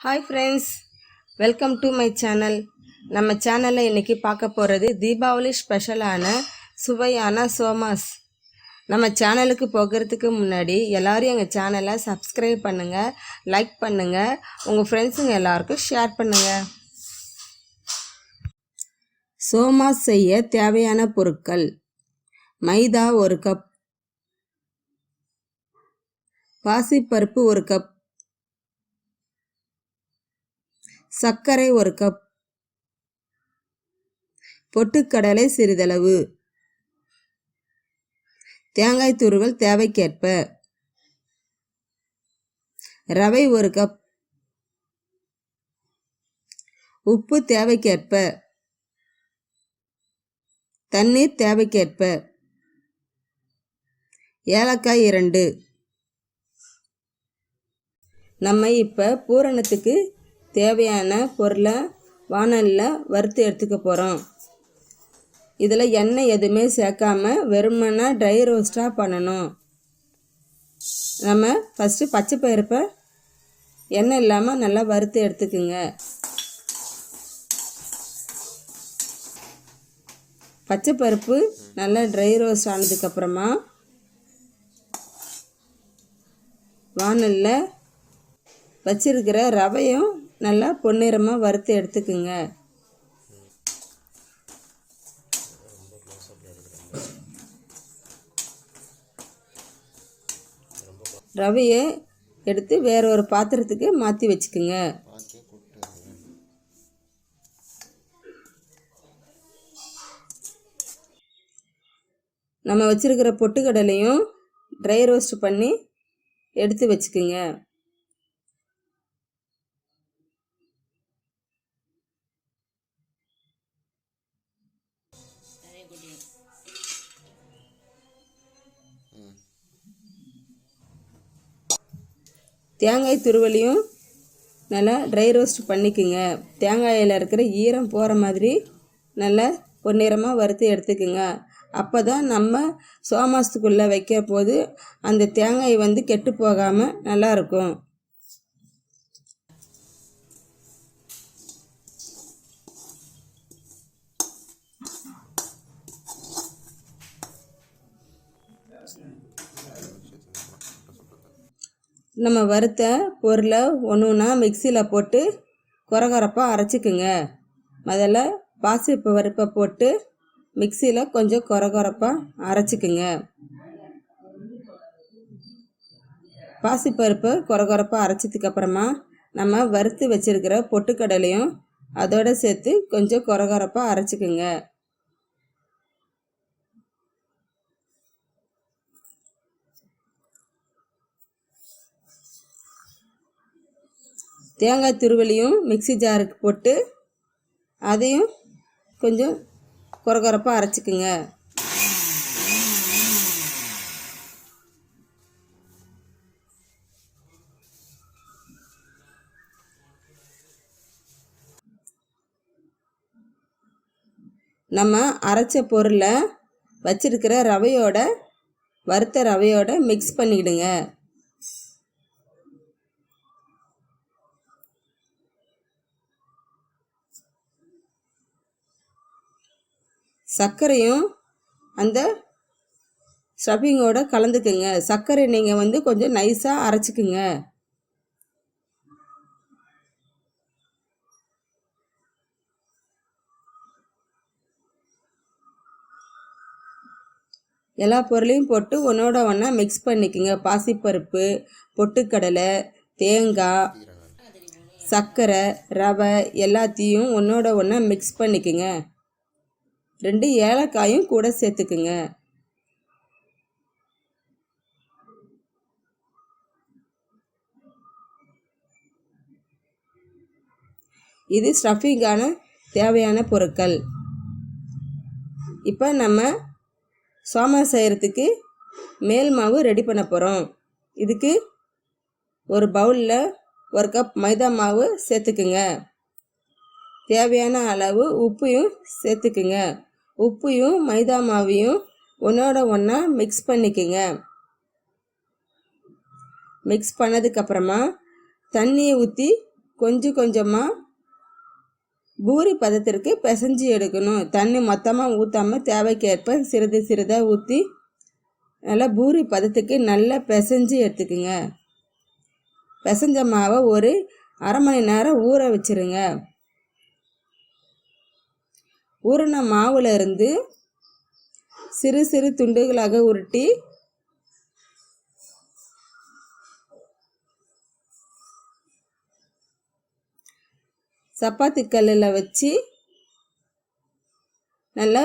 Hi friends, welcome to my channel. நம்ம சேனலில் இன்றைக்கி பார்க்க போகிறது தீபாவளி ஸ்பெஷலான சுவையான சோமாஸ். நம்ம சேனலுக்கு போகிறதுக்கு முன்னாடி எல்லோரும் எங்கள் சேனலை சப்ஸ்கிரைப் பண்ணுங்கள், லைக் பண்ணுங்கள், உங்கள் ஃப்ரெண்ட்ஸுங்க எல்லாருக்கும் ஷேர் பண்ணுங்கள். சோமாஸ் செய்ய தேவையான பொருட்கள்: மைதா 1 கப், பாசிப்பருப்பு 1 கப், சர்க்கரை 1 கப், பொட்டுக்கடலை சிறிதளவு, தேங்காய் துருவல் தேவைக்கேற்ப, ரவை 1 கப், உப்பு தேவைக்கேற்ப, தண்ணீர் தேவைக்கேற்ப, ஏலக்காய் 2. நம்ம இப்போ பூரணத்துக்கு தேவையான பொருளை வாணலியில் வறுத்து எடுத்துக்க போகிறோம். இதில் எண்ணெய் எதுவுமே சேர்க்காம வெறுமனா ட்ரை ரோஸ்ட்டாக பண்ணணும். நம்ம ஃபஸ்ட்டு பச்சை பருப்பை எண்ணெய் இல்லாமல் நல்லா வறுத்து எடுத்துக்குங்க. பச்சை பருப்பு நல்லா ட்ரை ரோஸ்ட் ஆனதுக்கப்புறமா வாணலில் வச்சிருக்கிற ரவையும் நல்லா பொன்னிறமாக வறுத்து எடுத்துக்குங்க. ரவையை எடுத்து வேற ஒரு பாத்திரத்துக்கு மாற்றி வச்சுக்குங்க. நம்ம வச்சிருக்கிற பொட்டுக்கடலையும் ட்ரை ரோஸ்ட் பண்ணி எடுத்து வச்சுக்குங்க. தேங்காய் துருவலையும் நல்லா ட்ரை ரோஸ்ட் பண்ணிக்குங்க. தேங்காயில் இருக்கிற ஈரம் போகிற மாதிரி நல்லா பொன்னிறமாக வறுத்து எடுத்துக்குங்க. அப்போ தான் நம்ம சோமாசத்துக்குள்ளே வைக்க போது அந்த தேங்காய் கெட்டு போகாமல் நல்லாயிருக்கும். நம்ம வறுத்த பொருளை ஒன்றுனா மிக்சியில் போட்டு கொரகொரப்பாக அரைச்சிக்குங்க. முதல்ல பாசிப்பருப்பை போட்டு மிக்சியில் கொஞ்சம் கொரகொரப்பாக அரைச்சிக்குங்க. பாசிப்பருப்பை கொரகொரப்பாக அரைச்சதுக்கப்புறமா நம்ம வறுத்து வச்சுருக்கிற பொட்டுக்கடலையும் அதோடு சேர்த்து கொஞ்சம் கொரகொரப்பாக அரைச்சிக்குங்க. தேங்காய் துருவலையும் மிக்சி ஜாருக்கு போட்டு அதையும் கொஞ்சம் கொரகொரப்பாக அரைச்சிக்குங்க. நம்ம அரைச்ச பொருளை வச்சிருக்கிற ரவையோட வறுத்த ரவையோட மிக்ஸ் பண்ணிக்கிடுங்க. சர்க்கரையும் அந்த ஸ்டஃபிங்கோட கலந்துக்குங்க. சர்க்கரை நீங்கள் கொஞ்சம் நைஸாக அரைச்சிக்குங்க. எல்லா பொருளையும் போட்டு ஒன்றோட ஒன்றா மிக்ஸ் பண்ணிக்குங்க. பாசிப்பருப்பு, பொட்டுக்கடலை, தேங்காய், சர்க்கரை, ரவை எல்லாத்தையும் ஒன்றோட ஒன்றா மிக்ஸ் பண்ணிக்குங்க. 2 ஏலக்காயும் கூட சேர்த்துக்குங்க. இது ஸ்டஃபிங்கான தேவையான பொருட்கள். இப்போ நம்ம சோமாஸ் செய்கிறதுக்கு மேல் மாவு ரெடி பண்ண போகிறோம். இதுக்கு ஒரு பவுலில் 1 கப் மைதா மாவு சேர்த்துக்குங்க. தேவையான அளவு உப்பையும் சேர்த்துக்குங்க. உப்பையும் மைதா மாவையும் ஒன்றோட ஒன்றா மிக்ஸ் பண்ணிக்கோங்க. மிக்ஸ் பண்ணதுக்கப்புறமா தண்ணியை ஊற்றி கொஞ்சம் கொஞ்சமாக பூரி பதத்திற்கு பிசைஞ்சு எடுக்கணும். தண்ணி மொத்தமாக ஊற்றாமல் தேவைக்கேற்ப சிறிது சிறிதாக ஊற்றி நல்லா பூரி பதத்துக்கு நல்லா பிசைஞ்சு எடுத்துக்குங்க. பிசைஞ்ச மாவை ஒரு அரை மணி நேரம் ஊற வச்சுருங்க. ஊறின மாவில் இருந்து சிறு சிறு துண்டுகளாக உருட்டி சப்பாத்தி கல்லில் வச்சு நல்லா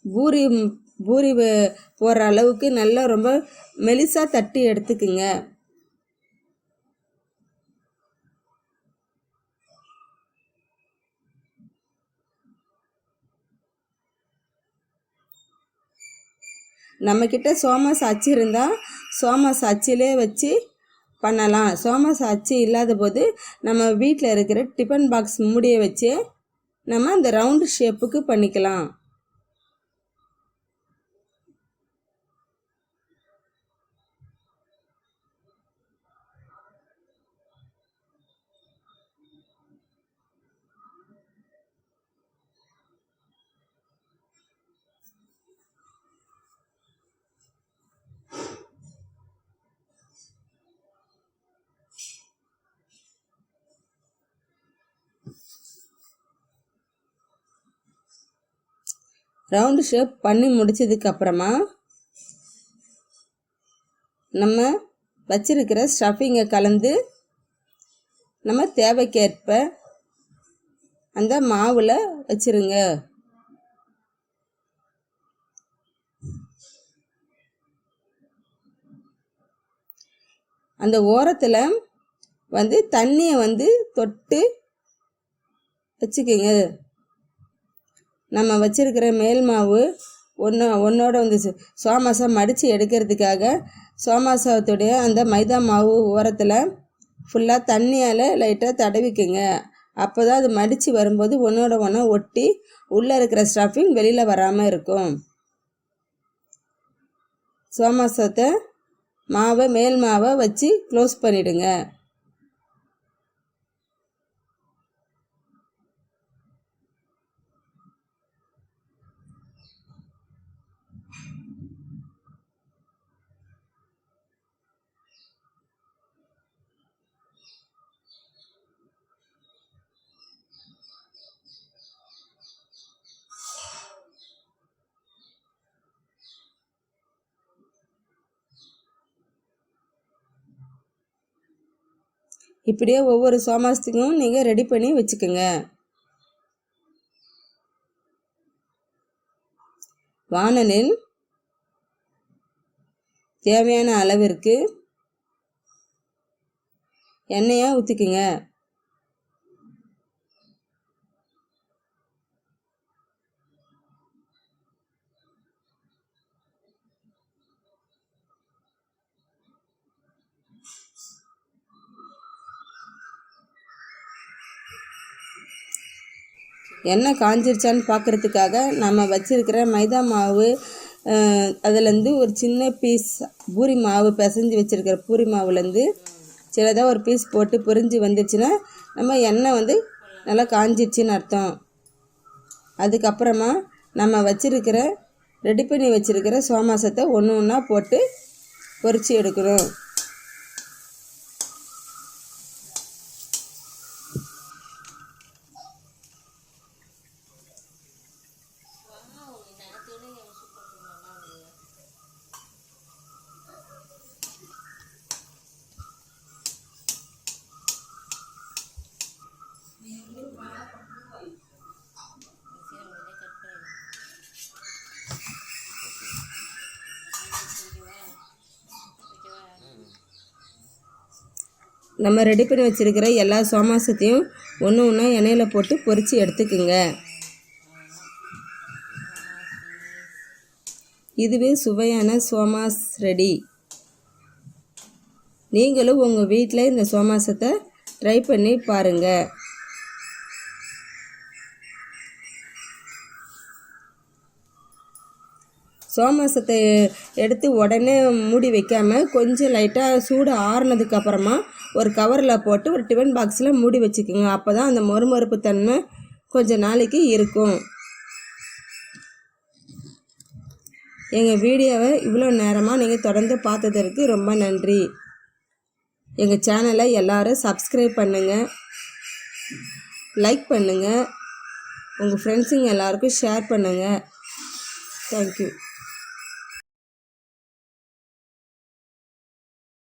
பூரி போடுற அளவுக்கு நல்லா ரொம்ப மெலிசாக தட்டி எடுத்துக்குங்க. நம்மக்கிட்ட சோமாஸ் அச்சு இருந்தால் சோமாஸ் அச்சிலே வச்சு பண்ணலாம். சோமாஸ் அச்சு இல்லாத போது நம்ம வீட்டில் இருக்கிற டிஃபன் பாக்ஸ் மூடியை வச்சு நம்ம அந்த ரவுண்டு ஷேப்புக்கு பண்ணிக்கலாம். ரவுண்டு ஷேப் பண்ணி முடிச்சதுக்கப்புறமா நம்ம வச்சிருக்கிற ஸ்டஃபிங்கை கலந்து நம்ம தேவைக்கேற்ப அந்த மாவில் வச்சிருங்க. அந்த ஓரத்தில் தண்ணியை தொட்டு வச்சுக்கோங்க. நம்ம வச்சிருக்கிற மேல் மாவு ஒன்றோட சோமாசை மடித்து எடுக்கிறதுக்காக சோமாசத்துடைய அந்த மைதா மாவு ஓரத்தில் ஃபுல்லாக தண்ணியால் லைட்டாக தடவிக்குங்க. அப்போ தான் அது மடித்து வரும்போது ஒன்றோட ஒன்றா ஒட்டி உள்ளே இருக்கிற ஸ்டஃபிங் வெளியில் வராமல் இருக்கும். சோமாசத்தை மேல் மாவை வச்சு க்ளோஸ் பண்ணிவிடுங்க. இப்படியே ஒவ்வொரு சோமாசத்துக்கும் நீங்கள் ரெடி பண்ணி வச்சுக்கோங்க. வாணலில் தேவையான அளவிற்கு எண்ணெயை ஊற்றிக்குங்க. எண்ணெய் காஞ்சிருச்சான்னு பார்க்குறதுக்காக நம்ம வச்சுருக்கிற மைதா மாவு அதுலேருந்து ஒரு சின்ன பீஸ் பூரி மாவு பிசைஞ்சு வச்சுருக்கிற பூரி மாவுலேருந்து சின்னதாக ஒரு பீஸ் போட்டு பொரிஞ்சு வந்துடுச்சுன்னா நம்ம எண்ணெய் நல்லா காஞ்சிடுச்சின்னு அர்த்தம். அதுக்கப்புறமா நம்ம ரெடி பண்ணி வச்சுருக்கிற சோமாசத்தை ஒன்று ஒன்றா போட்டு பொரித்து எடுக்கணும். நம்ம ரெடி பண்ணி வச்சுருக்கிற எல்லா சோமாசத்தையும் ஒன்று ஒன்றா எண்ணெயில் போட்டு பொரித்து எடுத்துக்குங்க. இதுவே சுவையான சோமாஸ் ரெடி. நீங்களும் உங்கள் வீட்டில் இந்த சோமாசத்தை ட்ரை பண்ணி பாருங்கள். சோமாசத்தை எடுத்து உடனே மூடி வைக்காமல் கொஞ்சம் லைட்டாக சூடு ஆறுனதுக்கப்புறமா ஒரு கவரில் போட்டு ஒரு டிஃபன் பாக்ஸில் மூடி வச்சுக்கோங்க. அப்போ தான் அந்த மொறுமொறுப்பு தன்மை கொஞ்சம் நாளைக்கு இருக்கும். எங்கள் வீடியோவை இவ்வளோ நேரமாக நீங்கள் தொடர்ந்து பார்த்ததற்கு ரொம்ப நன்றி. எங்கள் சேனலை எல்லோரும் சப்ஸ்கிரைப் பண்ணுங்கள், லைக் பண்ணுங்கள், உங்கள் ஃப்ரெண்ட்ஸுங்க எல்லாருக்கும் ஷேர் பண்ணுங்கள். தேங்க்யூ.